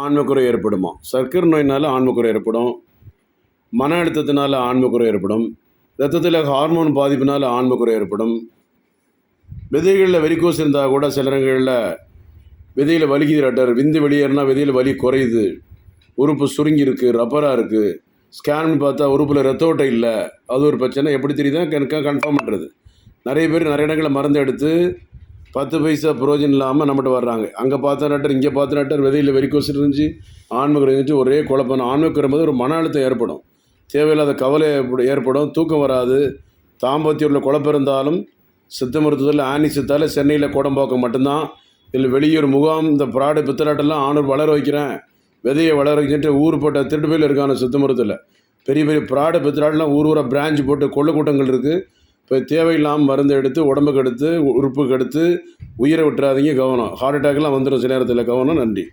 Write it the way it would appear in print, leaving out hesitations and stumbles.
ஆண்மைக்குறை ஏற்படுமா? சர்க்கரை நோயினால் ஆண்மைக்குறை ஏற்படும், மன அழுத்தத்தினால் ஆண்மைக்குறை ஏற்படும், இரத்தத்தில் ஹார்மோன் பாதிப்பினால் ஆண்மைக்குறை ஏற்படும். விதைகளில் வெரிகோஸ் இருந்தால் கூட சில நேரங்களில் விதையில் வலிக்குது டாக்டர், விந்து வெளியேறினா விதையில் வலி குறையுது, உறுப்பு சுருங்கி இருக்குது, ரப்பராக இருக்குது, ஸ்கேன் பார்த்தா உறுப்பில் ரத்த ஓட்டை இல்லை, அது ஒரு பிரச்சனை. எப்படி தெரியுதா எனக்கு கன்ஃபார்ம் பண்ணுறது? நிறைய பேர் நிறைய இடங்களில் மருந்து எடுத்து 10 பைசா புரோஜனம் இல்லாமல் நம்மகிட்ட வர்றாங்க. அங்கே பார்த்த டாக்டர், இங்கே பார்த்த டாக்டர், விதையில் வெரிகோஸ் இருந்துச்சு, ஆண்மைக்குறை இருந்துச்சு, ஒரே குழப்பம். ஆண்மைக்குறை போது ஒரு மன அழுத்தம் ஏற்படும், தேவையில்லாத கவலை ஏற்படும், தூக்கம் வராது, தாம்பத்தியூரில் குழப்பம் இருந்தாலும் சித்த மருத்துவத்தில் ஆனி சித்தால் சென்னையில் கோடம்பாக்கம் மட்டும்தான். இதில் வெளியூர் முகாம் இந்த ப்ராடு பித்தலாட்டெல்லாம் ஆணூர் வளர வைக்கிறேன், விதையை வளர வைக்கிட்டு ஊர் போட்ட திருட்டு போயில் இருக்கான சித்த மருத்துவத்தில். பெரிய பெரிய ப்ராடு பித்தலாட்டெலாம் ஊராக பிரான்ச் போட்டு கொள்ளை கூட்டங்கள் இருக்குது. இப்போ தேவையில்லாமல் மருந்து எடுத்து உடம்புக்கு எடுத்து உறுப்புக்கு எடுத்து உயிரை விட்டுறாதீங்க, கவனம். ஹார்ட் அட்டாக்லாம் வந்துடும் சில நேரத்தில், கவனம். நன்றி.